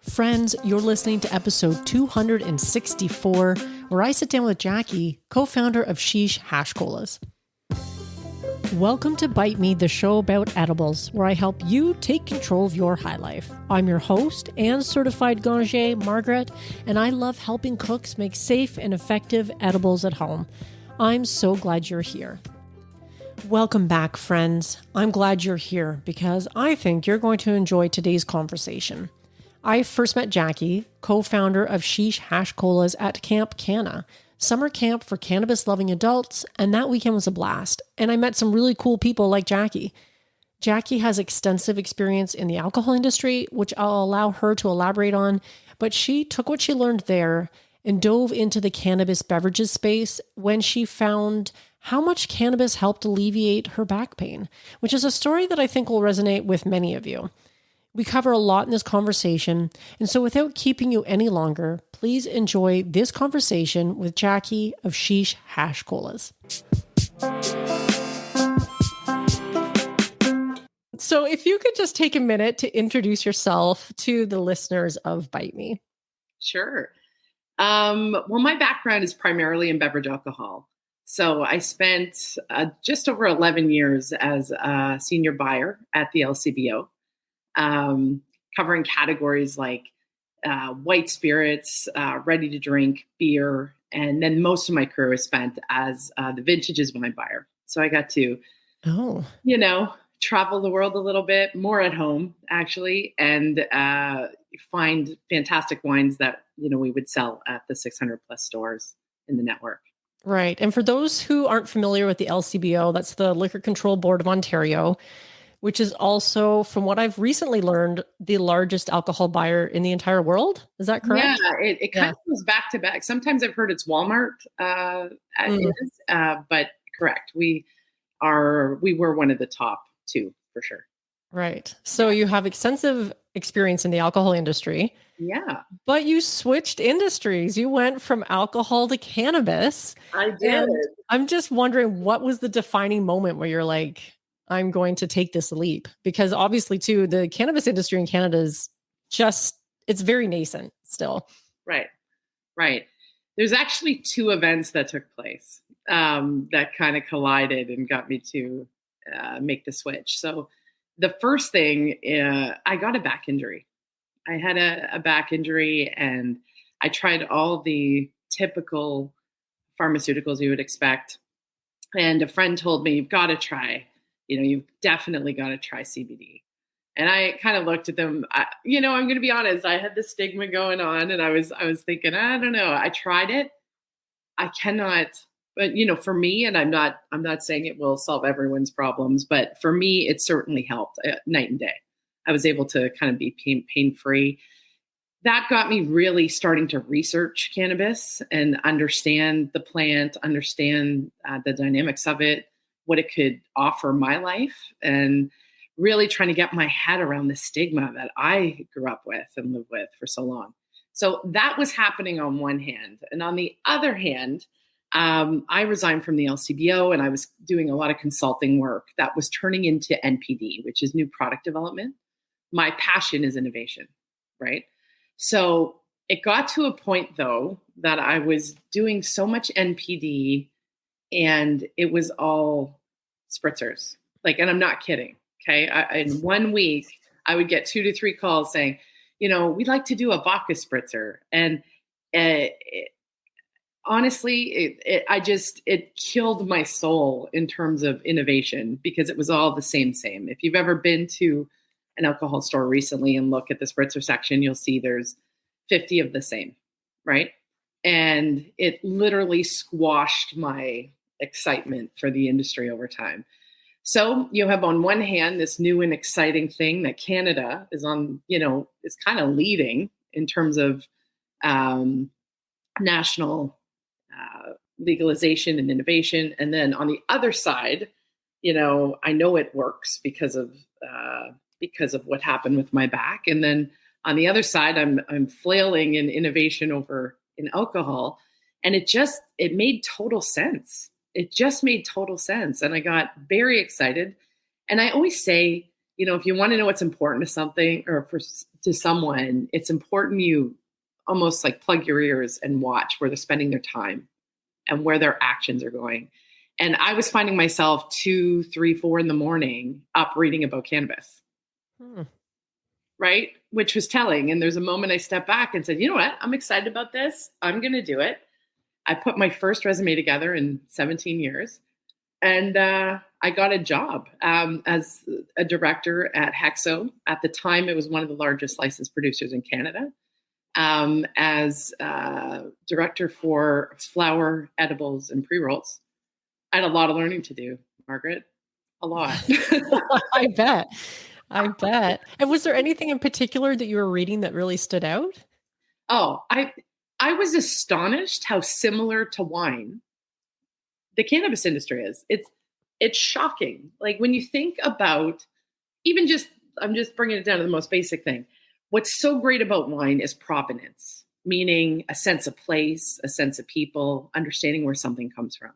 Friends, you're listening to episode 264, where I sit down with Jackie, co-founder of Sheesh Hash Colas. Welcome to Bite Me, the show about edibles, where I help you take control of your high life. I'm your host and certified ganger, Margaret, and I love helping cooks make safe and effective edibles at home. I'm so glad you're here. Welcome back, friends. I'm glad you're here because I think you're going to enjoy today's conversation. I first met Jackie, co-founder of Sheesh Hash Colas, at Camp Canna, summer camp for cannabis-loving adults, and that weekend was a blast. And I met some really cool people like Jackie. Jackie has extensive experience in the alcohol industry, which I'll allow her to elaborate on, but she took what she learned there and dove into the cannabis beverages space when she found how much cannabis helped alleviate her back pain, which is a story that I think will resonate with many of you. We cover a lot in this conversation, and so without keeping you any longer, please enjoy this conversation with Jackie of Sheesh Hash Colas. So if you could just take a minute to introduce yourself to the listeners of Bite Me. Sure. Well, my background is primarily in beverage alcohol. So I spent just over 11 years as a senior buyer at the LCBO. Covering categories like white spirits, ready to drink, beer, and then most of my career was spent as the vintages wine buyer. So I got to, travel the world a little bit, more at home actually, and find fantastic wines that we would sell at the 600 plus stores in the network. Right, and for those who aren't familiar with the LCBO, that's the Liquor Control Board of Ontario, which is also, from what I've recently learned, the largest alcohol buyer in the entire world. Is that correct? Yeah, it kind of goes back to back. Sometimes I've heard it's Walmart, but correct. We were one of the top two for sure. Right. So you have extensive experience in the alcohol industry. Yeah. But you switched industries. You went from alcohol to cannabis. I did. And I'm just wondering, what was the defining moment where you're like, I'm going to take this leap? Because obviously, too, the cannabis industry in Canada is it's very nascent still. Right. There's actually two events that took place that kind of collided and got me to make the switch. So the first thing, I got a back injury. I had a back injury and I tried all the typical pharmaceuticals you would expect. And a friend told me, you've got to try. You've definitely got to try CBD. And I kind of looked at them, I'm going to be honest, I had the stigma going on and I was thinking, I don't know. I tried it. I cannot, but for me, and I'm not saying it will solve everyone's problems, but for me, it certainly helped night and day. I was able to kind of be pain-free. That got me really starting to research cannabis and understand the plant, understand the dynamics of it, what it could offer my life, and really trying to get my head around the stigma that I grew up with and lived with for so long. So that was happening on one hand. And on the other hand, I resigned from the LCBO and I was doing a lot of consulting work that was turning into NPD, which is new product development. My passion is innovation, right? So it got to a point, though, that I was doing so much NPD and it was all spritzers. And I'm not kidding. Okay. In 1 week, I would get 2 to 3 calls saying, we'd like to do a vodka spritzer. And honestly, it killed my soul in terms of innovation because it was all the same. If you've ever been to an alcohol store recently and look at the spritzer section, you'll see there's 50 of the same, right? And it literally squashed my excitement for the industry over time. So you have on one hand this new and exciting thing that Canada is on, is kind of leading in terms of national legalization and innovation. And then on the other side, I know it works because of what happened with my back. And then on the other side, I'm flailing in innovation over in alcohol. And it made total sense. It just made total sense. And I got very excited. And I always say, if you want to know what's important to something or to someone, it's important you almost like plug your ears and watch where they're spending their time and where their actions are going. And I was finding myself 2, 3, 4 in the morning up reading about cannabis. Right? Which was telling. And there's a moment I stepped back and said, you know what? I'm excited about this. I'm going to do it. I put my first resume together in 17 years. And I got a job as a director at Hexo. At the time, it was one of the largest licensed producers in Canada. As director for flower, edibles, and pre-rolls. I had a lot of learning to do, Margaret. A lot. I bet. And was there anything in particular that you were reading that really stood out? Oh, I was astonished how similar to wine the cannabis industry is. It's shocking. Like when you think about I'm just bringing it down to the most basic thing. What's so great about wine is provenance, meaning a sense of place, a sense of people, understanding where something comes from.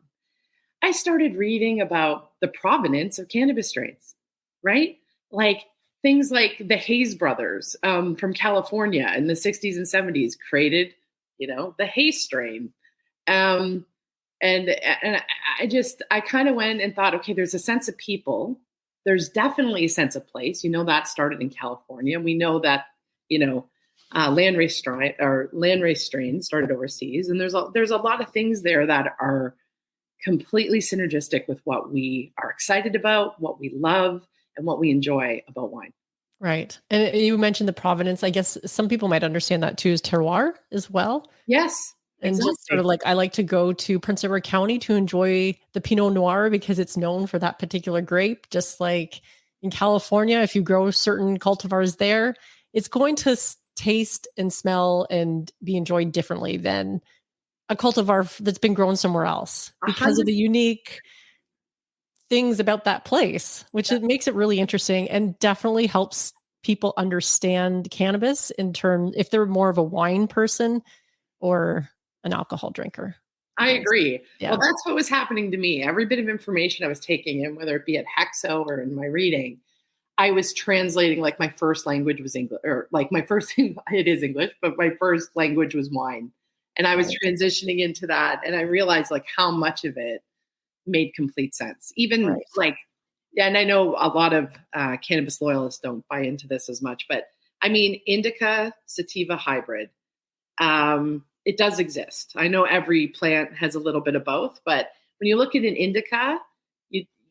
I started reading about the provenance of cannabis strains, right? Like things like the Hayes brothers from California in the 60s and 70s created, the Hayes strain. And I kind of went and thought, okay, there's a sense of people. There's definitely a sense of place. That started in California. We know that, landrace strains started overseas. And there's a lot of things there that are completely synergistic with what we are excited about, what we love, and what we enjoy about wine. Right. And you mentioned the provenance. I guess some people might understand that too as terroir as well. Yes. And exactly. just sort of like, I like to go to Prince Edward County to enjoy the Pinot Noir because it's known for that particular grape. Just like in California, if you grow certain cultivars there, it's going to taste and smell and be enjoyed differently than a cultivar that's been grown somewhere else because of the unique things about that place, which it makes it really interesting and definitely helps people understand cannabis in terms if they're more of a wine person or an alcohol drinker. I agree. Yeah. Well, that's what was happening to me. Every bit of information I was taking in, whether it be at Hexo or in my reading, I was translating like my first language was English, or like it is English, but my first language was wine. And I was transitioning into that. And I realized like how much of it made complete sense. Even like, and I know a lot of cannabis loyalists don't buy into this as much, but I mean, indica sativa hybrid, it does exist. I know every plant has a little bit of both, but when you look at an indica,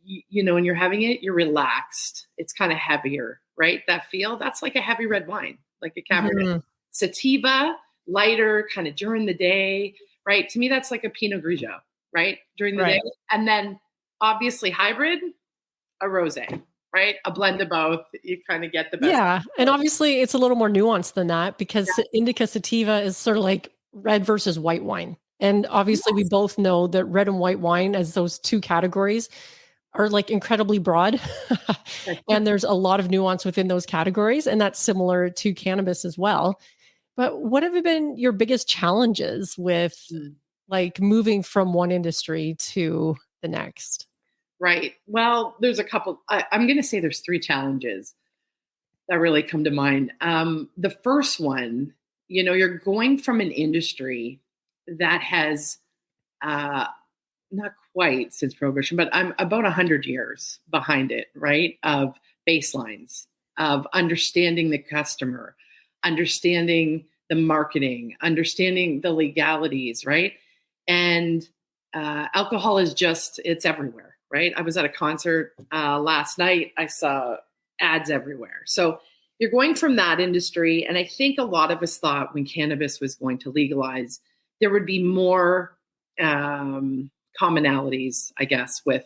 you know, when you're having it, you're relaxed. It's kind of heavier, right? That feel, that's like a heavy red wine, like a Cabernet. Mm-hmm. Sativa, lighter, kind of during the day, right? To me, that's like a Pinot Grigio, right? During the day. And then obviously hybrid, a rosé, right? A blend of both. You kind of get the best. Yeah. And obviously it's a little more nuanced than that because indica sativa is sort of like red versus white wine. And obviously we both know that red and white wine as those two categories are like incredibly broad. And there's a lot of nuance within those categories. And that's similar to cannabis as well. But what have been your biggest challenges with like moving from one industry to the next? Right. Well, there's a couple. I'm going to say there's 3 challenges that really come to mind. The first one, you know, you're going from an industry that has not quite since Prohibition, but I'm about 100 years behind it, right? Of baselines, of understanding the customer, understanding the marketing, understanding the legalities, right? And alcohol is just, it's everywhere, right? I was at a concert last night. I saw ads everywhere. So you're going from that industry. And I think a lot of us thought when cannabis was going to legalize, there would be more commonalities, I guess, with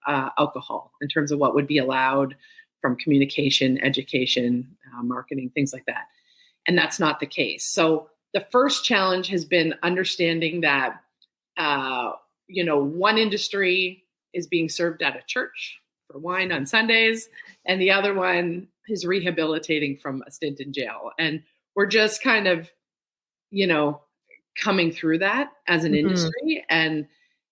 alcohol in terms of what would be allowed from communication, education, marketing, things like that. And that's not the case. So the first challenge has been understanding that, you know, one industry is being served at a church for wine on Sundays, and the other one is rehabilitating from a stint in jail. And we're just kind of, you know, coming through that as an industry, and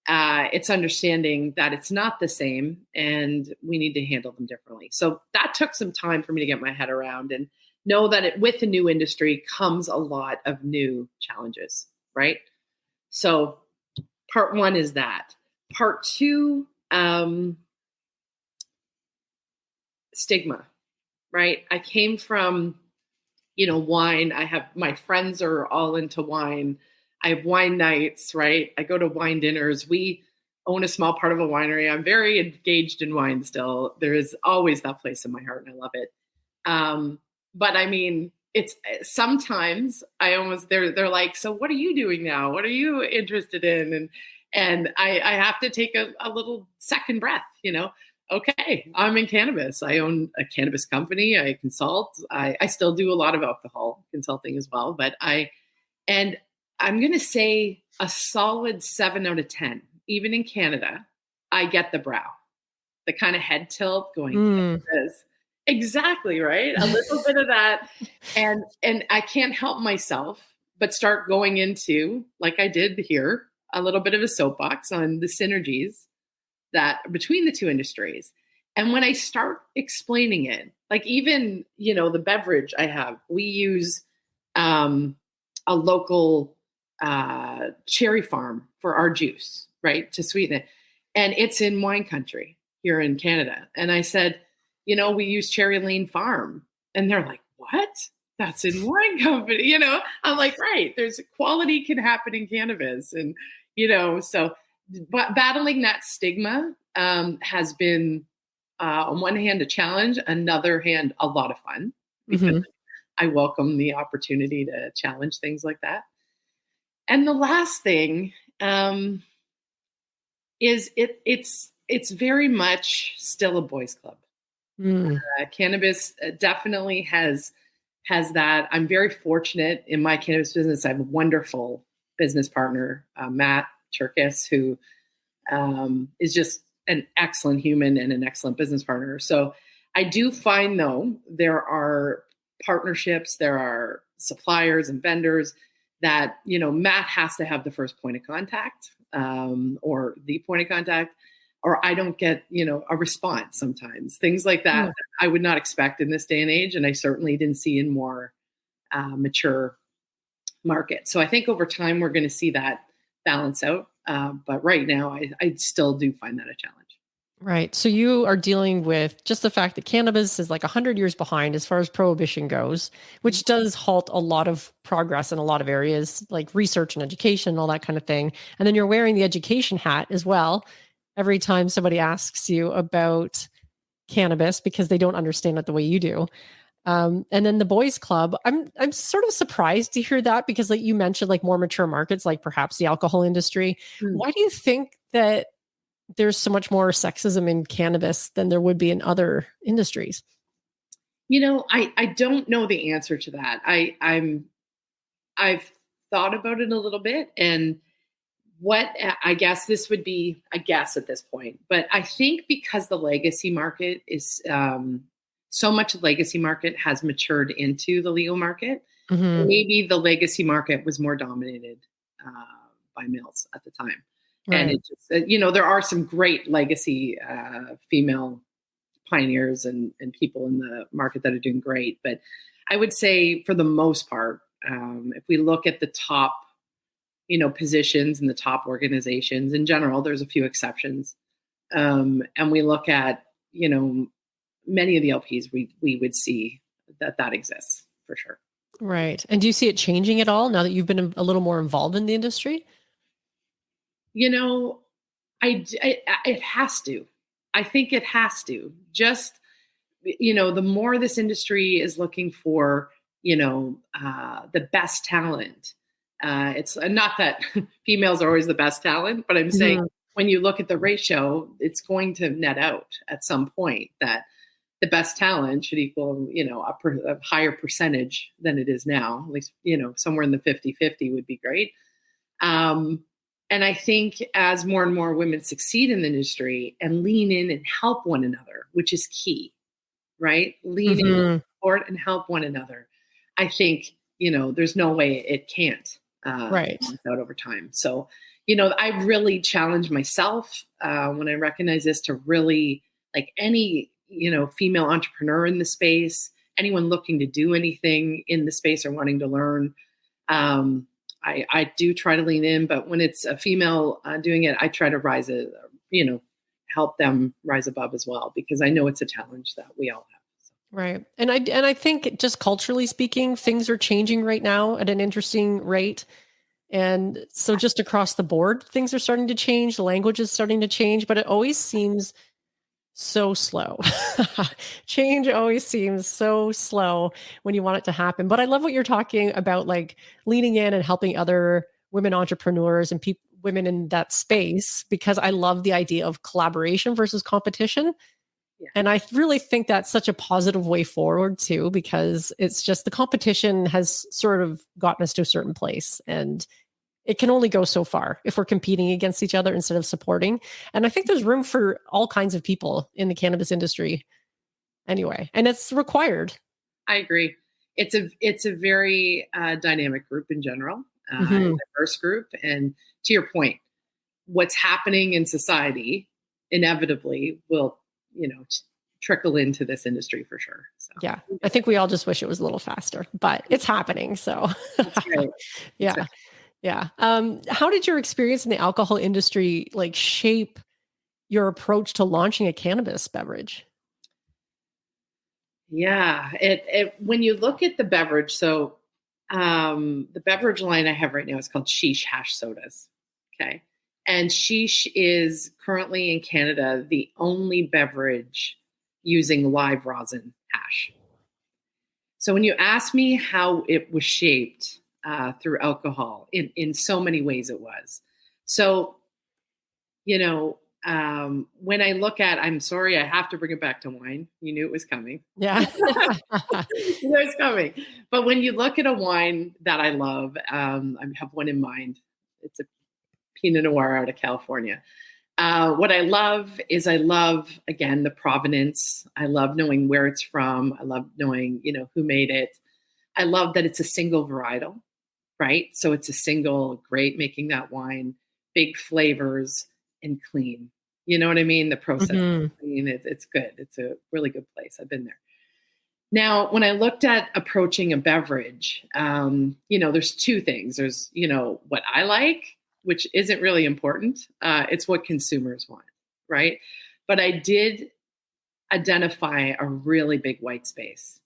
it's understanding that it's not the same and we need to handle them differently. So that took some time for me to get my head around and know that with the new industry comes a lot of new challenges, right? So part one is that. Part two, stigma, right? I came from, wine. My friends are all into wine. I have wine nights, right? I go to wine dinners. We own a small part of a winery. I'm very engaged in wine still. There is always that place in my heart and I love it. But I mean, it's sometimes they're like, so what are you doing now? What are you interested in? And I have to take a little second breath, Okay, I'm in cannabis. I own a cannabis company. I consult. I still do a lot of alcohol consulting as well, and I'm going to say a solid 7 out of 10, even in Canada. I get the brow, the kind of head tilt going, exactly, right? A little bit of that. And I can't help myself but start going into, like I did here, a little bit of a soapbox on the synergies that between the two industries. And when I start explaining it, like even, the beverage I have, we use a local cherry farm for our juice, right, to sweeten it. And it's in wine country here in Canada. And I said, we use Cherry Lane Farm. And they're like, what? That's in wine company, I'm like, right, there's quality can happen in cannabis. And, so but battling that stigma has been, on one hand, a challenge, another hand, a lot of fun, because I welcome the opportunity to challenge things like that. And the last thing is it's very much still a boys' club. Cannabis definitely has that. I'm very fortunate in my cannabis business. I have a wonderful business partner, Matt Turkis, who is just an excellent human and an excellent business partner. So I do find, though, there are partnerships, there are suppliers and vendors that, Matt has to have the first point of contact, or the point of contact, or I don't get, a response sometimes. Things like that, that I would not expect in this day and age, and I certainly didn't see in more mature markets. So I think over time we're going to see that balance out. But right now, I still do find that a challenge. Right. So you are dealing with just the fact that cannabis is like 100 years behind as far as prohibition goes, which does halt a lot of progress in a lot of areas like research and education, all that kind of thing. And then you're wearing the education hat as well every time somebody asks you about cannabis because they don't understand it the way you do. And then the boys club, I'm sort of surprised to hear that because like you mentioned, like more mature markets, like perhaps the alcohol industry. Why do you think that there's so much more sexism in cannabis than there would be in other industries? I don't know the answer to that. I've thought about it a little bit, and what I guess this would be, at this point, but I think because the legacy market is, so much legacy market has matured into the legal market. Maybe the legacy market was more dominated by males at the time. Right. And it just, there are some great legacy female pioneers and people in the market that are doing great. But I would say for the most part, if we look at the top, positions and the top organizations in general, there's a few exceptions. And we look at, many of the LPs, we would see that exists for sure. Right. And do you see it changing at all now that you've been a little more involved in the industry? It has to. I think it has to. Just, the more this industry is looking for, the best talent. It's not that females are always the best talent, but I'm saying when you look at the ratio, it's going to net out at some point that the best talent should equal, a higher percentage than it is now. At least, somewhere in the 50-50 would be great. And I think as more and more women succeed in the industry and lean in and help one another, which is key, right? Lean in, support, and help one another. I think, there's no way it can't Right. out over time. So, I really challenge myself when I recognize this to really, like any, female entrepreneur in the space, anyone looking to do anything in the space or wanting to learn. I do try to lean in, but when it's a female doing it, I try to help them rise above as well, because I know it's a challenge that we all have. So. Right. And I think just culturally speaking, things are changing right now at an interesting rate. And so just across the board, things are starting to change. The language is starting to change, but it always seems so slow. Change always seems so slow when you want it to happen. But I love what you're talking about, like leaning in and helping other women entrepreneurs and women in that space, because I love the idea of collaboration versus competition. Yeah. And I really think that's such a positive way forward too, because it's just the competition has sort of gotten us to a certain place, and it can only go so far if we're competing against each other instead of supporting. And I think there's room for all kinds of people in the cannabis industry anyway, and it's required. I agree. It's a very dynamic group in general, diverse group. And to your point, what's happening in society inevitably will, trickle into this industry for sure. So. Yeah. I think we all just wish it was a little faster, but it's happening. So that's right. Yeah. That's right. Yeah. How did your experience in the alcohol industry shape your approach to launching a cannabis beverage? Yeah, when you look at the beverage, so the beverage line I have right now is called Sheesh Hash Sodas. Okay. And Sheesh is currently in Canada the only beverage using live rosin hash. So when you ask me how it was shaped through alcohol, in so many ways it was. So, when I look at, I'm sorry, I have to bring it back to wine. You knew it was coming. Yeah. You knew it was coming. But when you look at a wine that I love, I have one in mind. It's a Pinot Noir out of California. What I love is again, the provenance. I love knowing where it's from. I love knowing, who made it. I love that it's a single varietal, right? So it's a single grape making that wine, big flavors and clean. You know what I mean? The process is clean. It's good. It's a really good place. I've been there. Now, when I looked at approaching a beverage, there's two things. There's, what I like, which isn't really important. It's what consumers want, right? But I did identify a really big white space.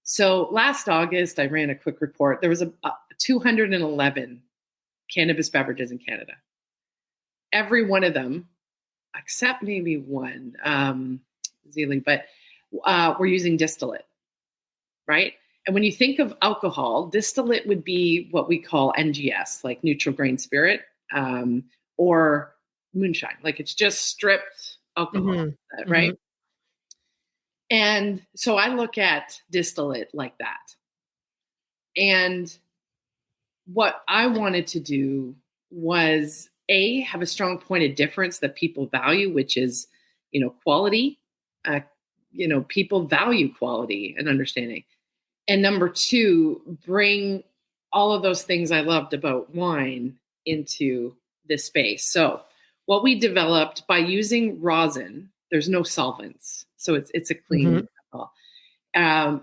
So last August, I ran a quick report. There was a 211 cannabis beverages in Canada. Every one of them, except maybe one, Zealy, but we're using distillate, right? And when you think of alcohol, distillate would be what we call NGS, like neutral grain spirit, or moonshine. Like it's just stripped alcohol, right? Mm-hmm. And so I look at distillate like that. And what I wanted to do was have a strong point of difference that people value, which is, quality. People value quality and understanding. And number two, bring all of those things I loved about wine into this space. So what we developed by using rosin, there's no solvents. So it's a clean alcohol,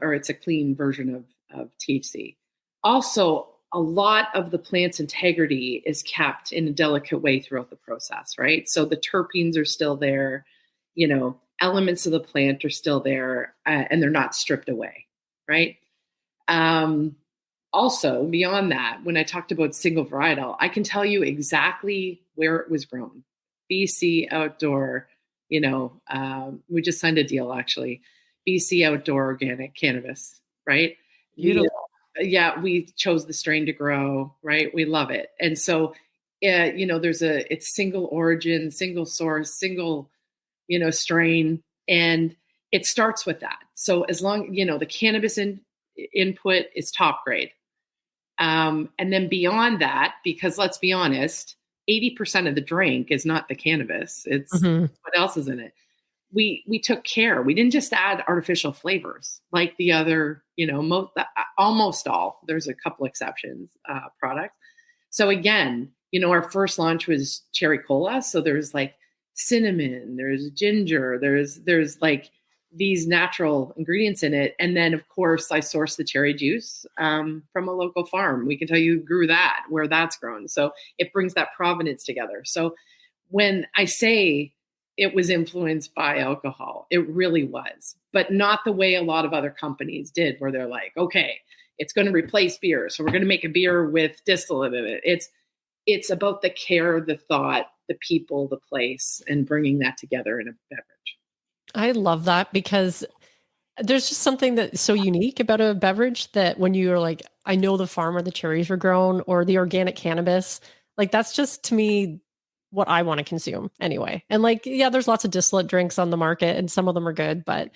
or it's a clean version of THC. Also, a lot of the plant's integrity is kept in a delicate way throughout the process, right? So the terpenes are still there, elements of the plant are still there, and they're not stripped away, right? Also, beyond that, when I talked about single varietal, I can tell you exactly where it was grown. BC outdoor, we just signed a deal actually. BC outdoor organic cannabis, right? Beautiful. We chose the strain to grow, right? We love it. And so, it's single origin, single source, single, strain. And it starts with that. So as long, the cannabis input is top grade. And then beyond that, because let's be honest, 80% of the drink is not the cannabis. It's what else is in it. We took care. We didn't just add artificial flavors like the other, almost all, there's a couple exceptions, products. So again, our first launch was cherry cola. So there's like cinnamon, there's ginger, there's like these natural ingredients in it. And then of course I source the cherry juice from a local farm. We can tell you who grew that, where that's grown. So it brings that provenance together. So when I say it was influenced by alcohol, it really was, but not the way a lot of other companies did, where they're like, okay, it's going to replace beer, so we're going to make a beer with distillate in it. It's about the care, the thought, the people, the place, and bringing that together in a beverage. I love that, because there's just something that's so unique about a beverage that when you're like, I know the farm where the cherries were grown or the organic cannabis, like that's just to me what I want to consume anyway. And like, yeah, there's lots of distillate drinks on the market and some of them are good, but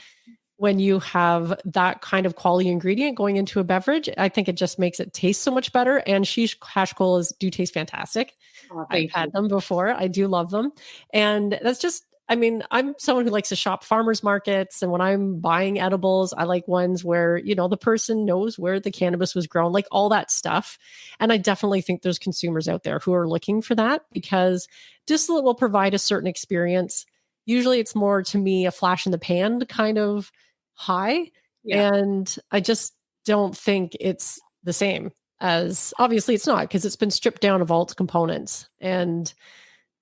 when you have that kind of quality ingredient going into a beverage, I think it just makes it taste so much better. And Sheesh Hash Colas do taste fantastic. I've had them before. I do love them. And that's just, I mean, I'm someone who likes to shop farmers markets. And when I'm buying edibles, I like ones where, the person knows where the cannabis was grown, like all that stuff. And I definitely think there's consumers out there who are looking for that, because distillate will provide a certain experience. Usually it's more, to me, a flash in the pan kind of high. Yeah. And I just don't think it's the same as, obviously it's not, because it's been stripped down of all its components and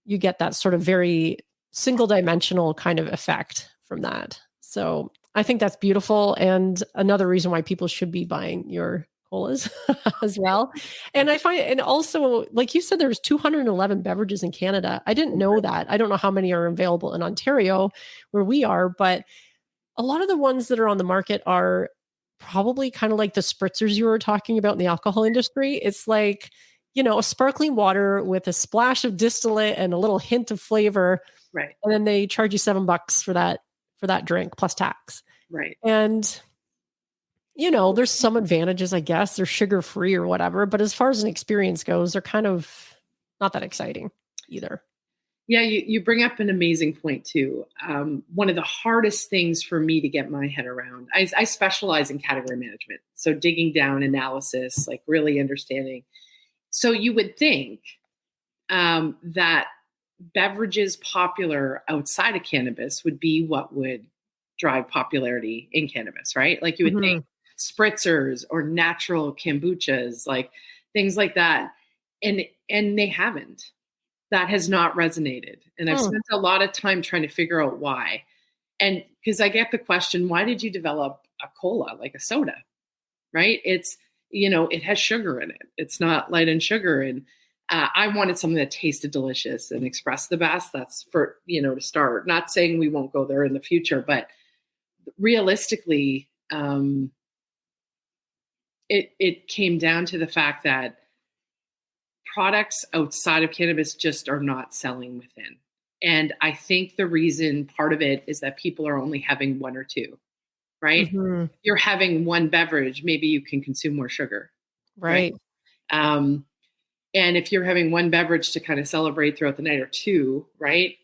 you get that sort of very single dimensional kind of effect from that. So I think that's beautiful. And another reason why people should be buying your colas as well. And I find, and also, like you said, there's 211 beverages in Canada. I didn't know that. I don't know how many are available in Ontario where we are, but a lot of the ones that are on the market are probably kind of like the spritzers you were talking about in the alcohol industry. It's like, a sparkling water with a splash of distillate and a little hint of flavor. Right. And then they charge you $7 for that drink plus tax. Right. And, there's some advantages, I guess. They're sugar-free or whatever. But as far as an experience goes, they're kind of not that exciting either. Yeah, you bring up an amazing point too. One of the hardest things for me to get my head around, I specialize in category management. So digging down, analysis, like really understanding. So you would think that beverages popular outside of cannabis would be what would drive popularity in cannabis, right? Like you would think spritzers or natural kombuchas, like things like that. And they haven't. That has not resonated. And I've spent a lot of time trying to figure out why. And because I get the question, why did you develop a cola, like a soda, right? It's, it has sugar in it. It's not light in sugar. And I wanted something that tasted delicious and expressed the best. That's for, to start. Not saying we won't go there in the future, but realistically, it came down to the fact that products outside of cannabis just are not selling within. And I think the reason, part of it, is that people are only having one or two, right? If you're having one beverage, maybe you can consume more sugar. Right. And if you're having one beverage to kind of celebrate throughout the night, or two, right?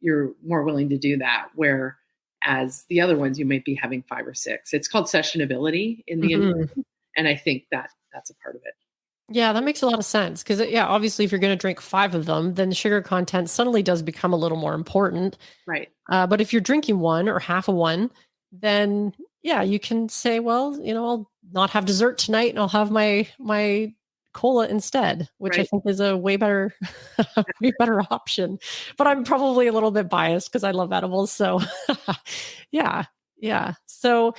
You're more willing to do that. Whereas the other ones, you might be having 5 or 6. It's called sessionability in the industry. And I think that's a part of it. Yeah, that makes a lot of sense. Because, obviously, if you're going to drink 5 of them, then the sugar content suddenly does become a little more important. Right. But if you're drinking one or half of one, then, you can say, well, I'll not have dessert tonight and I'll have my cola instead, which I think is a way better option. But I'm probably a little bit biased because I love edibles. So, yeah. So,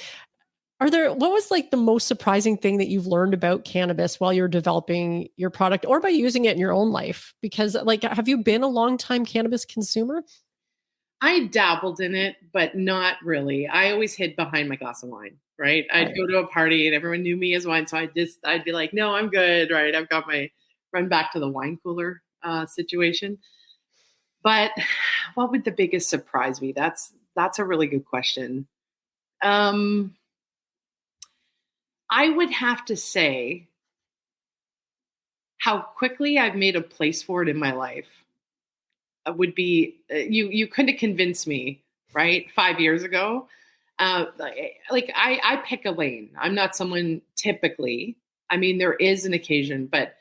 what was like the most surprising thing that you've learned about cannabis while you're developing your product or by using it in your own life? Because like, have you been a long time cannabis consumer? I dabbled in it, but not really. I always hid behind my glass of wine, right? I'd go to a party and everyone knew me as wine. So I'd be like, no, I'm good, right? I've got my run back to the wine cooler situation. But what would the biggest surprise be? That's a really good question. I would have to say how quickly I've made a place for it in my life would be, you couldn't have convinced me, right? 5 years ago. Like I pick a lane. I'm not someone typically, I mean, there is an occasion, but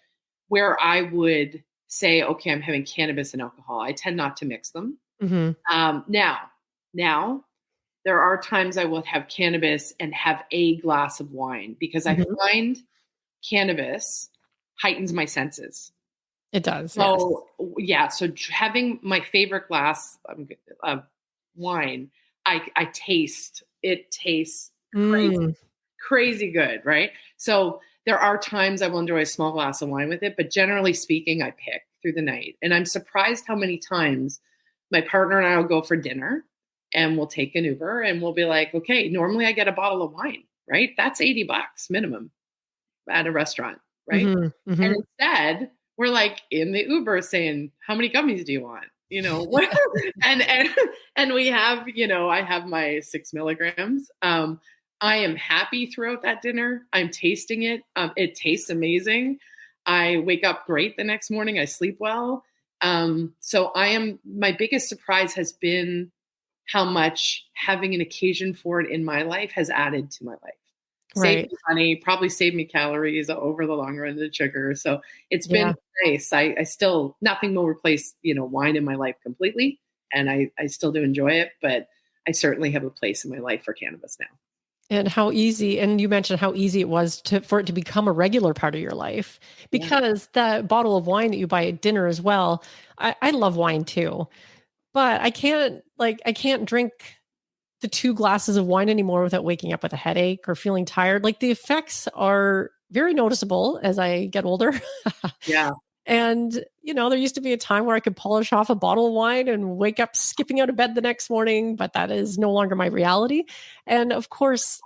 where I would say, okay, I'm having cannabis and alcohol. I tend not to mix them. Now, there are times I will have cannabis and have a glass of wine because I find cannabis heightens my senses. It does. So so having my favorite glass of wine, I taste. It tastes crazy good, right? So there are times I will enjoy a small glass of wine with it, but generally speaking, I pick through the night. And I'm surprised how many times my partner and I will go for dinner and we'll take an Uber and we'll be like, okay, normally I get a bottle of wine, right? That's $80 minimum at a restaurant, right? And instead, we're like in the Uber saying, how many gummies do you want? You know, and we have, I have my 6 milligrams. I am happy throughout that dinner. I'm tasting it. It tastes amazing. I wake up great the next morning. I sleep well. So my biggest surprise has been how much having an occasion for it in my life has added to my life. Saved me money, probably saved me calories over the long run, the sugar. So it's been nice. I still, nothing will replace, wine in my life completely. And I still do enjoy it, but I certainly have a place in my life for cannabis now. And how easy, and you mentioned how easy it was for it to become a regular part of your life, because that bottle of wine that you buy at dinner as well. I love wine too, but I can't drink the 2 glasses of wine anymore without waking up with a headache or feeling tired. Like the effects are very noticeable as I get older. And, there used to be a time where I could polish off a bottle of wine and wake up skipping out of bed the next morning, but that is no longer my reality. And of course,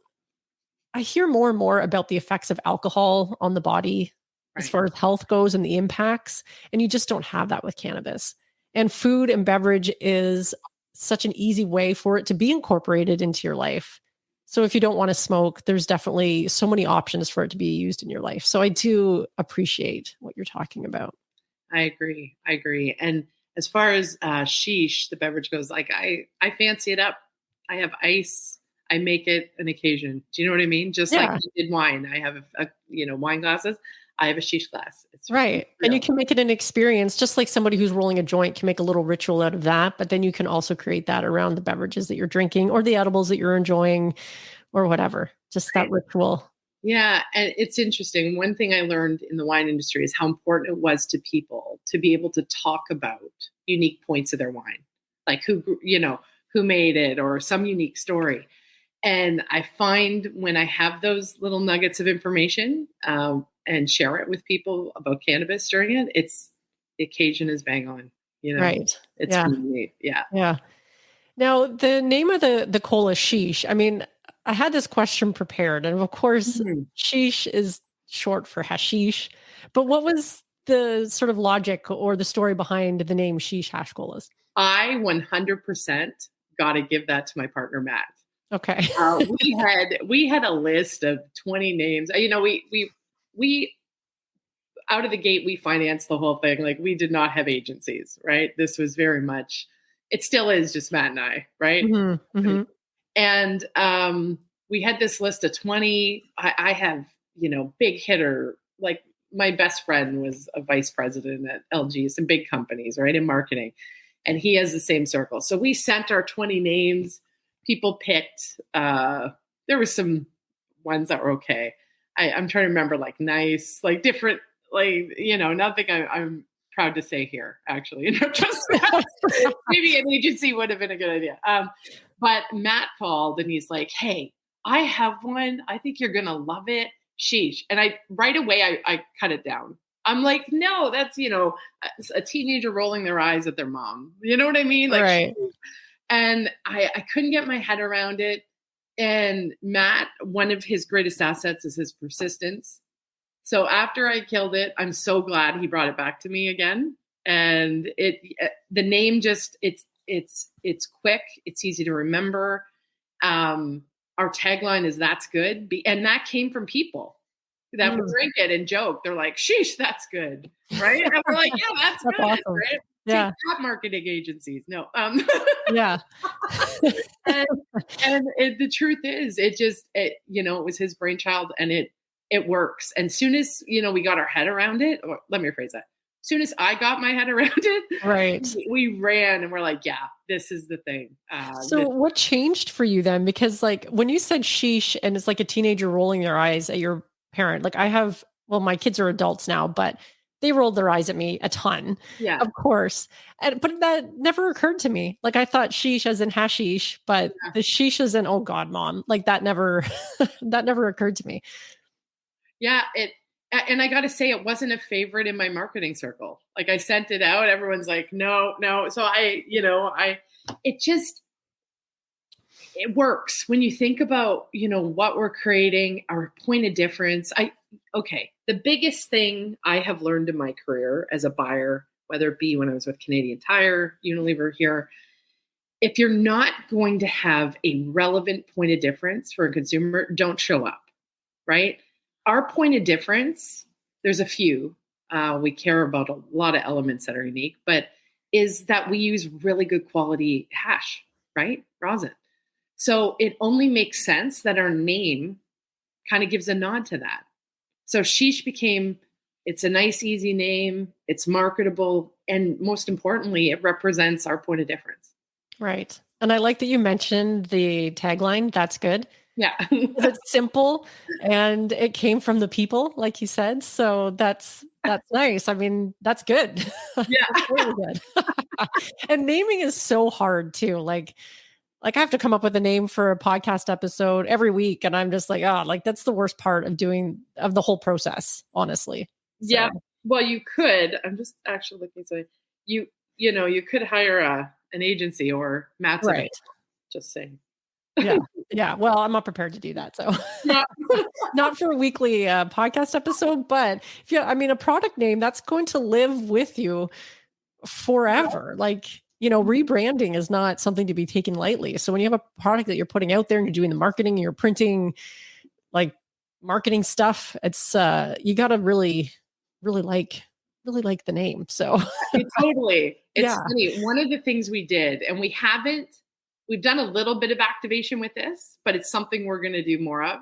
I hear more and more about the effects of alcohol on the body as far as health goes and the impacts. And you just don't have that with cannabis. And food and beverage is such an easy way for it to be incorporated into your life. So if you don't want to smoke, there's definitely so many options for it to be used in your life. So I do appreciate what you're talking about. I agree. And as far as Sheesh, the beverage goes, like I fancy it up. I have ice. I make it an occasion. Do you know what I mean? Just like you did wine. I have wine glasses. I have a sheesh glass. It's right. And you can make it an experience, just like somebody who's rolling a joint can make a little ritual out of that. But then you can also create that around the beverages that you're drinking or the edibles that you're enjoying or whatever, just that ritual. Yeah. And it's interesting. One thing I learned in the wine industry is how important it was to people to be able to talk about unique points of their wine, like who made it or some unique story. And I find when I have those little nuggets of information, and share it with people about cannabis during it, the occasion is bang on, Right. It's really neat. Yeah. Yeah. Now the name of the cola Sheesh, I mean, I had this question prepared and of course Sheesh is short for hashish, but what was the sort of logic or the story behind the name Sheesh Hash Colas? I 100% got to give that to my partner, Matt. Okay. we had a list of 20 names. We out of the gate, we financed the whole thing. Like we did not have agencies, right? This was very much, it still is just Matt and I, right? And we had this list of 20. I have, big hitter, like my best friend was a vice president at LG, some big companies, right? In marketing. And he has the same circle. So we sent our 20 names. People picked, there were some ones that were okay. I'm trying to remember, like nice, like different, like, nothing I'm proud to say here, actually. Maybe an agency would have been a good idea. But Matt called and he's like, hey, I have one. I think you're going to love it. Sheesh. And right away, I cut it down. I'm like, no, that's, a teenager rolling their eyes at their mom. You know what I mean? Like, right. And I couldn't get my head around it. And Matt, one of his greatest assets is his persistence. So after I killed it, I'm so glad he brought it back to me again. And the name just, it's quick. It's easy to remember. Our tagline is "That's good," and that came from people that would drink it and joke. They're like, "Sheesh, that's good," right? And we're like, "Yeah, that's good." Awesome. Right? Yeah. Top marketing agencies. No. Yeah. and the truth is, it was his brainchild, and it works. And soon as, we got our head around it, or let me rephrase that. Soon as I got my head around it, Right. we ran and we're like, yeah, this is the thing. So what changed for you then? Because like when you said sheesh and it's like a teenager rolling their eyes at your parent, like my kids are adults now, but they rolled their eyes at me a ton, yeah, of course. But that never occurred to me. Like I thought sheesh as in hashish, but the sheesh as in, oh God, mom, like that never, that never occurred to me. Yeah. And I got to say, it wasn't a favorite in my marketing circle. Like I sent it out. Everyone's like, no. So it works when you think about, what we're creating, our point of difference. The biggest thing I have learned in my career as a buyer, whether it be when I was with Canadian Tire, Unilever here, if you're not going to have a relevant point of difference for a consumer, don't show up, right? Our point of difference, there's a few. We care about a lot of elements that are unique, but is that we use really good quality hash, right? Rosin. So it only makes sense that our name kind of gives a nod to that. So Sheesh it's a nice, easy name. It's marketable. And most importantly, it represents our point of difference. Right. And I like that you mentioned the tagline. That's good. Yeah. It's simple and it came from the people, like you said. So that's nice. I mean, that's good. Yeah. That's really good. And naming is so hard too. Like I have to come up with a name for a podcast episode every week. And I'm just like, that's the worst part of the whole process, honestly. So. Yeah. Well, you could, I'm just actually looking so you could hire an agency or Matt's right. Just saying. Yeah. Yeah. Well, I'm not prepared to do that. So not for a weekly podcast episode, but a product name that's going to live with you forever. Like, rebranding is not something to be taken lightly. So when you have a product that you're putting out there and you're doing the marketing and you're printing like marketing stuff, it's you got to really, really like the name. So totally. It's funny. One of the things we did, and we've done a little bit of activation with this, but it's something we're going to do more of,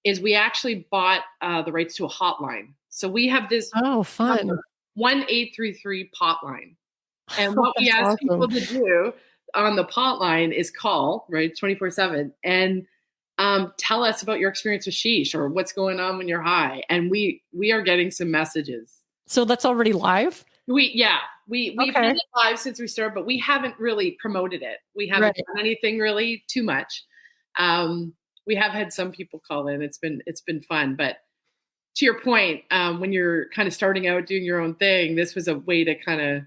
is we actually bought the rights to a hotline. So we have this fun 1-833 potline. And what we ask people to do on the potline is call, right, 24/7, and tell us about your experience with sheesh or what's going on when you're high. And we are getting some messages. So that's already live? We've been live since we started, but we haven't really promoted it. We haven't done anything really too much. We have had some people call in. It's been fun. But to your point, when you're kind of starting out doing your own thing, this was a way to kind of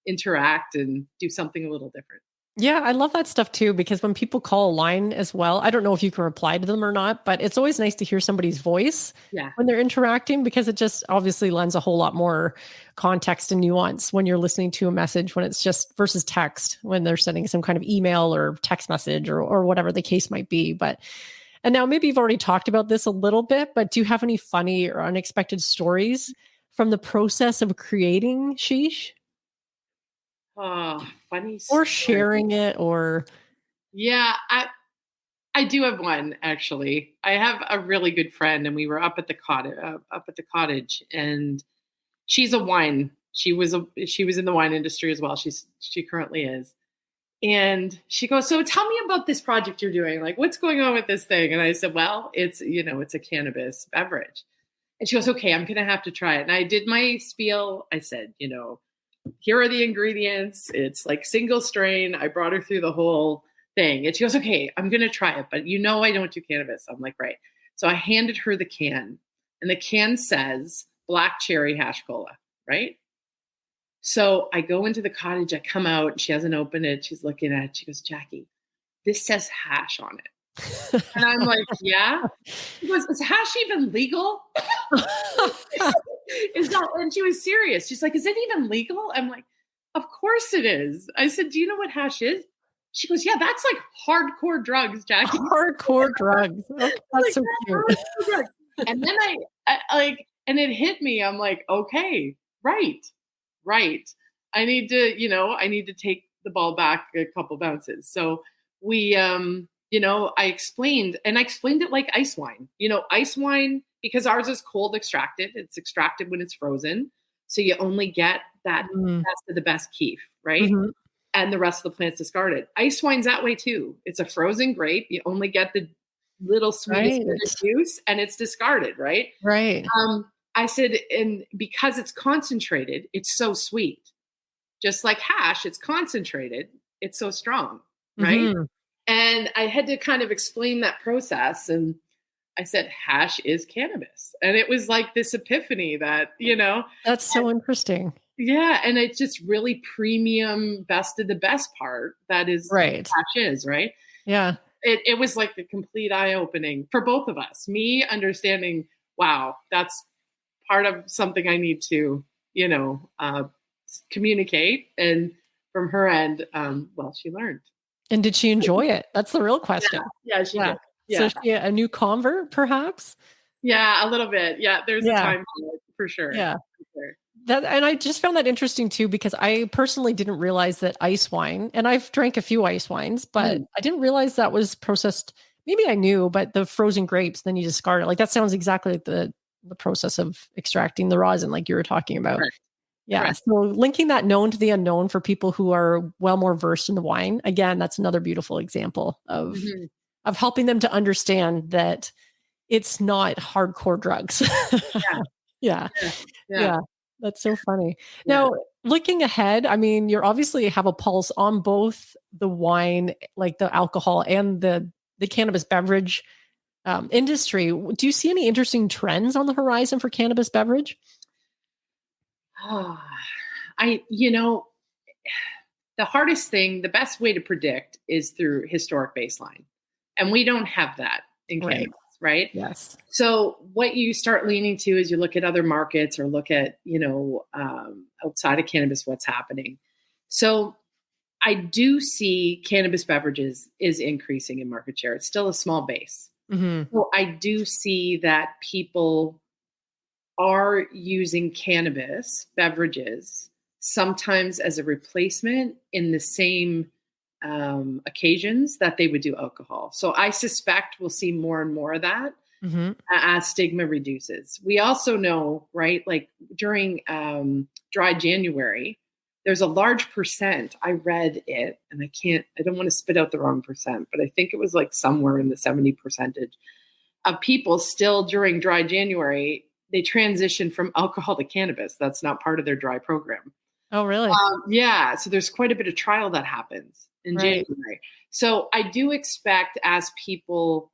interact and do something a little different. Yeah, I love that stuff too, because when people call a line as well, I don't know if you can reply to them or not, but it's always nice to hear somebody's voice when they're interacting, because it just obviously lends a whole lot more context and nuance when you're listening to a message, when it's just versus text, when they're sending some kind of email or text message or whatever the case might be. And now maybe you've already talked about this a little bit, but do you have any funny or unexpected stories from the process of creating Sheesh? Oh, funny story. Or sharing it, or I do have one, actually. I have a really good friend, and we were up at the cottage, and she's a wine. She was in the wine industry as well. She currently is. And she goes, so tell me about this project you're doing. Like, what's going on with this thing? And I said, well, it's a cannabis beverage. And she goes, okay, I'm going to have to try it. And I did my spiel. I said, here are the ingredients. It's like single strain. I brought her through the whole thing. And she goes, okay, I'm going to try it. But I don't do cannabis. I'm like, right. So I handed her the can. And the can says black cherry hash cola, right? So I go into the cottage. I come out. She hasn't opened it. She's looking at it. She goes, Jackie, this says hash on it. And I'm like, yeah. She goes, is hash even legal? And she was serious. She's like, is it even legal? I'm like, of course it is. I said, do you know what hash is? She goes, yeah, that's like hardcore drugs, Jackie. Hardcore drugs. That's like, so cute. And then and it hit me. I'm like, okay, right. I need to take the ball back a couple bounces. So we, I explained it like ice wine. Ice wine because ours is cold extracted. It's extracted when it's frozen. So you only get that best of the best keef, right? Mm-hmm. And the rest of the plant's discarded. Ice wine's that way too. It's a frozen grape. You only get the little sweetest bit of juice and it's discarded, right? Right. I said, and because it's concentrated, it's so sweet. Just like hash, it's concentrated. It's so strong, right? Mm-hmm. And I had to kind of explain that process. And I said, hash is cannabis. And it was like this epiphany that, That's so interesting. Yeah. And it's just really premium, best of the best part. That is right. Hash is, right? Yeah. It was like a complete eye opening for both of us. Me understanding, wow, that's part of something I need to, communicate. And from her end, she learned. And did she enjoy it? That's the real question. Yeah, she did. Yeah. So she a new convert, perhaps? Yeah, a little bit. Yeah, there's a time for sure. Yeah. For sure. And I just found that interesting too, because I personally didn't realize that ice wine, and I've drank a few ice wines, but I didn't realize that was processed. Maybe I knew, but the frozen grapes, then you discard it. Like that sounds exactly like the process of extracting the rosin, like you were talking about. Right. Yeah. Right. So linking that known to the unknown for people who are well more versed in the wine, again, that's another beautiful example of helping them to understand that it's not hardcore drugs. Yeah. That's so funny. Now, looking ahead, I mean, you obviously have a pulse on both the wine, like the alcohol, and the cannabis beverage industry. Do you see any interesting trends on the horizon for cannabis beverage? The hardest thing, the best way to predict is through historic baseline. And we don't have that in cannabis, right? Yes. So what you start leaning to is you look at other markets or look at, outside of cannabis, what's happening. So I do see cannabis beverages is increasing in market share. It's still a small base. Mm-hmm. So I do see that people are using cannabis beverages sometimes as a replacement in the same occasions that they would do alcohol. So I suspect we'll see more and more of that as stigma reduces. We also know, right, like during dry January, there's a large percent, I read it, and I don't want to spit out the wrong percent, but I think it was like somewhere in the 70% of people still during dry January, they transition from alcohol to cannabis. That's not part of their dry program. Oh, really? So there's quite a bit of trial that happens in January. So I do expect as people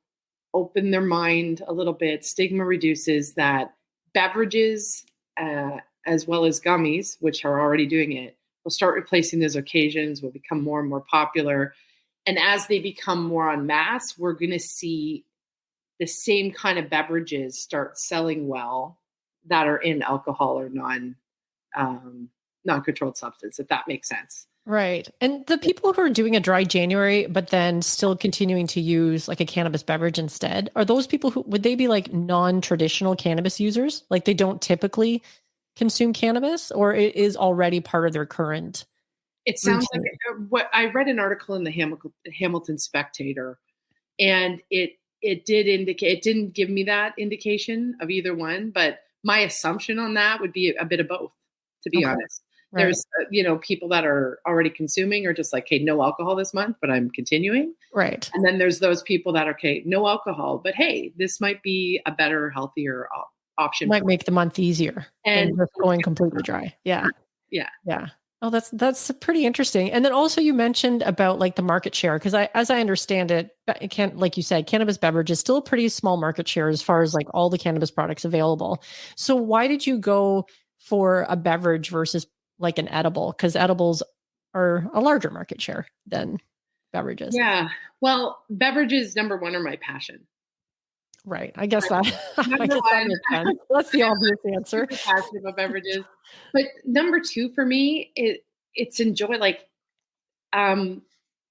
open their mind a little bit, stigma reduces, that beverages as well as gummies, which are already doing it, will start replacing those occasions, will become more and more popular. And as they become more en masse, we're going to see the same kind of beverages start selling well that are in alcohol or non-controlled substance, if that makes sense. Right. And the people who are doing a dry January, but then still continuing to use like a cannabis beverage instead, are those people who, would they be like non-traditional cannabis users? Like they don't typically consume cannabis, or it is already part of their current? It sounds like what I read an article in the Hamilton Spectator, and it did indicate, it didn't give me that indication of either one, but my assumption on that would be a bit of both, to be honest. Right. There's, people that are already consuming are just like, hey, no alcohol this month, but I'm continuing. Right. And then there's those people that are, okay, no alcohol, but hey, this might be a better, healthier option. Might make the month easier and just going completely dry. Yeah. Yeah. Oh, that's pretty interesting. And then also you mentioned about like the market share, because as I understand it, like you said, cannabis beverage is still a pretty small market share as far as like all the cannabis products available. So why did you go for a beverage versus like an edible? Because edibles are a larger market share than beverages. Yeah. Well, beverages, number one, are my passion. Right. I guess that makes sense. That's the obvious answer. I'm passionate about beverages. But number two for me, it's enjoy, like,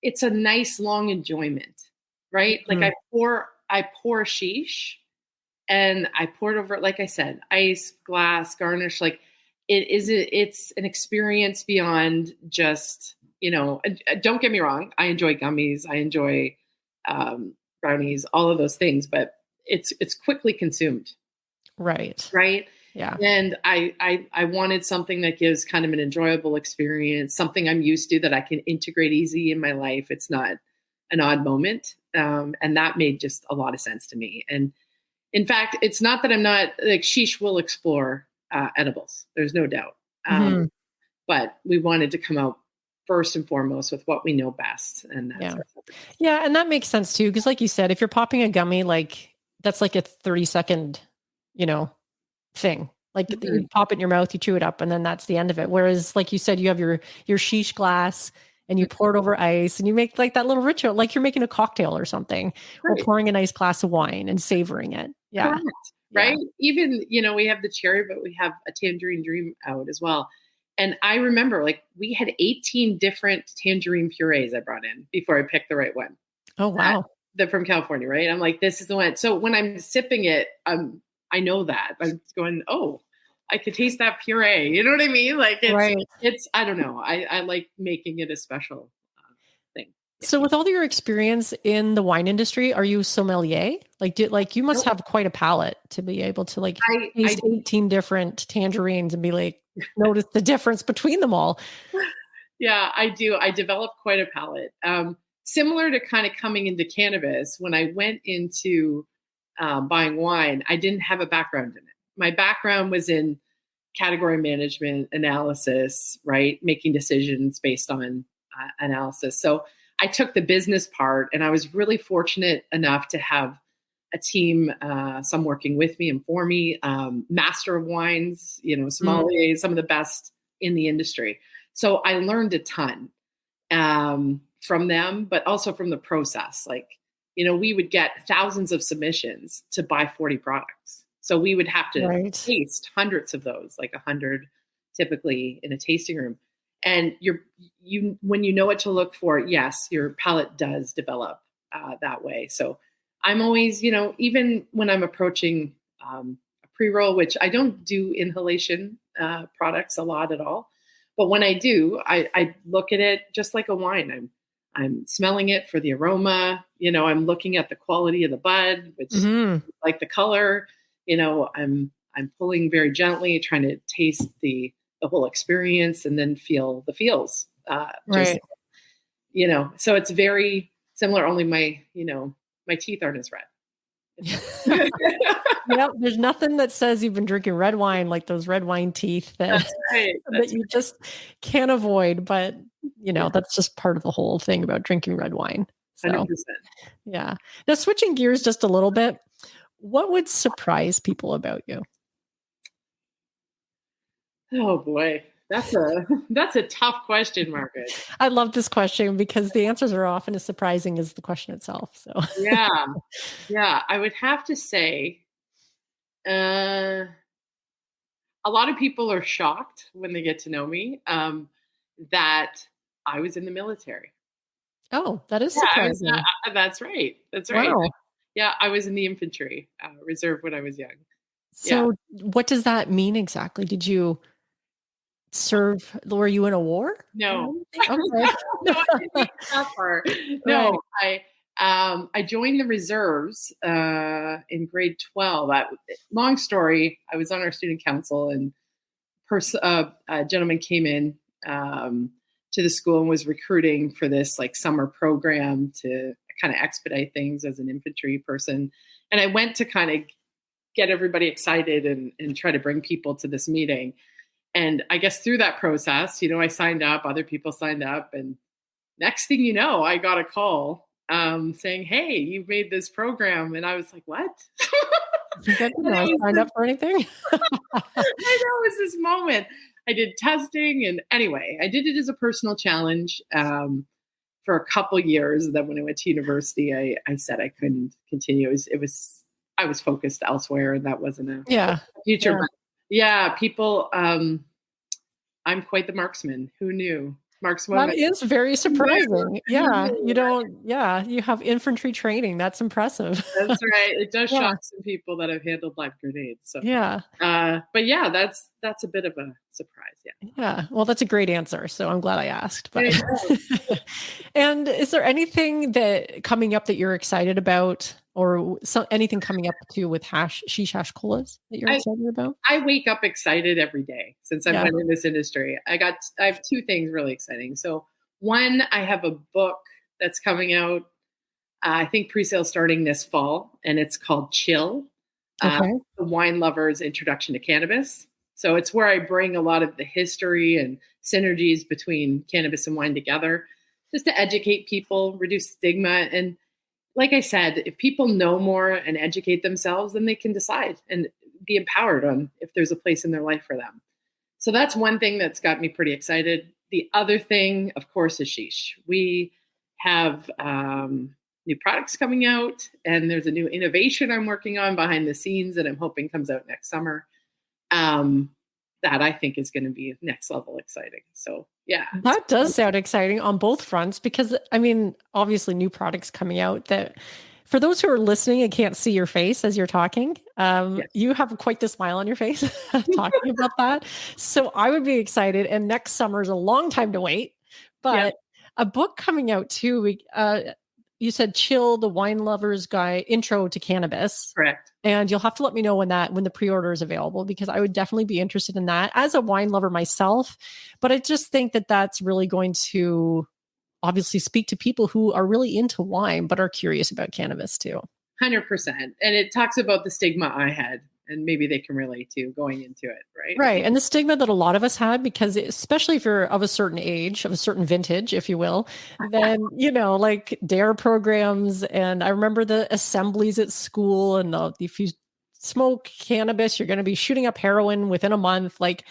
it's a nice long enjoyment, right? Like I pour a sheesh and I pour it over, like I said, ice, glass, garnish, like it's an experience beyond just, don't get me wrong. I enjoy gummies. I enjoy brownies, all of those things, but it's quickly consumed. Right. Right. Yeah. And I wanted something that gives kind of an enjoyable experience, something I'm used to that I can integrate easy in my life. It's not an odd moment. And that made just a lot of sense to me. And in fact, it's not that I'm not like Sheesh will explore edibles. There's no doubt. Mhm. But we wanted to come out first and foremost with what we know best. And that's Yeah. our focus. Yeah. And that makes sense too. Cause like you said, if you're popping a gummy, like that's like a 30-second, thing. Like Mhm. you pop it in your mouth, you chew it up, and then that's the end of it. Whereas, like you said, you have your sheesh glass and you pour it over ice and you make like that little ritual, like you're making a cocktail or something, or Right. pouring a nice glass of wine and savoring it. Yeah. Correct. Yeah. Right. Even, we have the cherry, but we have a tangerine dream out as well. And I remember like we had 18 different tangerine purees I brought in before I picked the right one. Oh, wow. They're from California, right? I'm like, this is the one. So when I'm sipping it, I know that I'm going, oh, I could taste that puree. You know what I mean? Like Right. it's, I don't know. I like making it a special thing. Yeah. So with all your experience in the wine industry, are you sommelier? Like you must Nope. have quite a palate to be able to like I taste 18 different tangerines and be like, notice the difference between them all. Yeah, I do. I developed quite a palate. Similar to kind of coming into cannabis, when I went into buying wine, I didn't have a background in it. My background was in category management, analysis, right? Making decisions based on analysis. So I took the business part, and I was really fortunate enough to have a team, some working with me and for me, master of wines, sommeliers, some of the best in the industry. So I learned a ton from them, but also from the process. Like, we would get thousands of submissions to buy 40 products. So we would have to Right. taste hundreds of those, like 100 typically in a tasting room. And when you know what to look for, yes, your palate does develop that way. So I'm always, even when I'm approaching a pre-roll, which I don't do inhalation products a lot at all. But when I do, I look at it just like a wine. I'm smelling it for the aroma. I'm looking at the quality of the bud, which like the color. I'm pulling very gently, trying to taste the whole experience, and then feel the feels. Right. So it's very similar. Only my teeth aren't as red. Yeah, there's nothing that says you've been drinking red wine like those red wine teeth that, That's right. that you just can't avoid. But, that's just part of the whole thing about drinking red wine. So, 100%. yeah. Now, switching gears just a little bit, what would surprise people about you? Oh boy, that's a tough question, Margaret. I love this question because the answers are often as surprising as the question itself. So, Yeah, I would have to say, a lot of people are shocked when they get to know me that I was in the military. oh, that is Yeah, surprising. that's right. That's right. Wow. Yeah, I was in the infantry reserve when I was young. Yeah. So, what does that mean exactly? Did you serve? Were you in a war? No. Okay. No, I didn't make it that far. No, I joined the reserves in grade 12. Long story. I was on our student council, and a gentleman came in to the school and was recruiting for this like summer program to kind of expedite things as an infantry person. And I went to kind of get everybody excited and try to bring people to this meeting. And I guess through that process, I signed up, other people signed up, and next thing you know, I got a call saying, "Hey, you've made this program." And I was like, "What?" You got to sign up for anything? I know, it was this moment. I did testing, and anyway, I did it as a personal challenge for a couple years. Then when I went to university, I said I couldn't continue. I was focused elsewhere, and that wasn't a future. Yeah. But yeah, people. I'm quite the marksman. Who knew? Markswoman. That is very surprising. Yeah. You have infantry training. That's impressive. That's right. It does Yeah. shock some people that have handled live grenades. So Yeah. but yeah, that's a bit of a surprise. Yeah. Yeah. Well, that's a great answer. So I'm glad I asked. But and is there anything that coming up that you're excited about or anything coming up too with Sheesh Hash Colas that you're excited about? I wake up excited every day since I've been in this industry. I have two things really exciting. So one, I have a book that's coming out. I think pre-sale starting this fall, and it's called Chill, The Wine Lover's Introduction to Cannabis. So it's where I bring a lot of the history and synergies between cannabis and wine together, just to educate people, reduce stigma. And like I said, if people know more and educate themselves, then they can decide and be empowered on if there's a place in their life for them. So that's one thing that's got me pretty excited. The other thing, of course, is Sheesh. We have new products coming out, and there's a new innovation I'm working on behind the scenes that I'm hoping comes out next summer. That I think is going to be next level exciting. So yeah. That does sound exciting on both fronts, because I mean, obviously new products coming out that, for those who are listening and can't see your face as you're talking, you have quite the smile on your face talking about that. So I would be excited. And next summer is a long time to wait, but a book coming out too. You said Chill, the Wine Lover's Guide, Intro to Cannabis. Correct. And you'll have to let me know when the pre-order is available, because I would definitely be interested in that as a wine lover myself. But I just think that that's really going to obviously speak to people who are really into wine, but are curious about cannabis too. 100%. And it talks about the stigma I had, and maybe they can relate to going into it, right? Right. And the stigma that a lot of us had, because especially if you're of a certain age, of a certain vintage, if you will, then, like DARE programs. And I remember the assemblies at school, and if you smoke cannabis, you're going to be shooting up heroin within a month, like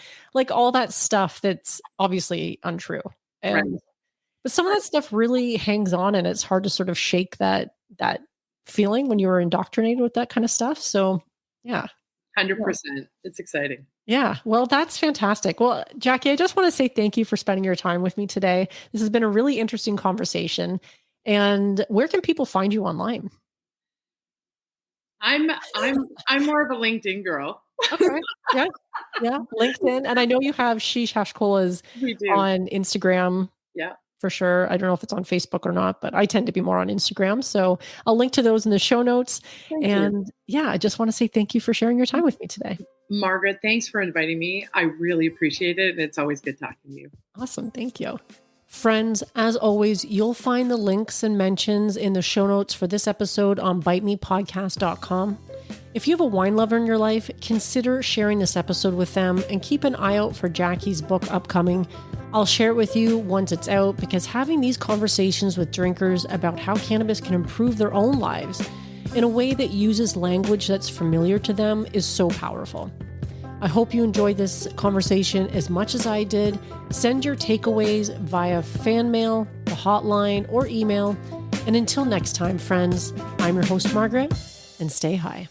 all that stuff that's obviously untrue. And but some of that stuff really hangs on, and it's hard to sort of shake that feeling when you were indoctrinated with that kind of stuff. So yeah. 100%. It's exciting. Yeah. Well, that's fantastic. Well, Jackie, I just want to say thank you for spending your time with me today. This has been a really interesting conversation. And where can people find you online? I'm more of a LinkedIn girl. Okay. Yeah. LinkedIn. And I know you have Sheesh Hash Colas on Instagram. Yeah. For sure. I don't know if it's on Facebook or not, but I tend to be more on Instagram. So I'll link to those in the show notes. Thank you. I just want to say thank you for sharing your time with me today. Margaret, thanks for inviting me. I really appreciate it. And it's always good talking to you. Awesome. Thank you. Friends, as always, you'll find the links and mentions in the show notes for this episode on bitemepodcast.com. If you have a wine lover in your life, consider sharing this episode with them, and keep an eye out for Jackie's book upcoming. I'll share it with you once it's out, because having these conversations with drinkers about how cannabis can improve their own lives in a way that uses language that's familiar to them is so powerful. I hope you enjoyed this conversation as much as I did. Send your takeaways via fan mail, the hotline, or email. And until next time, friends, I'm your host, Margaret, and stay high.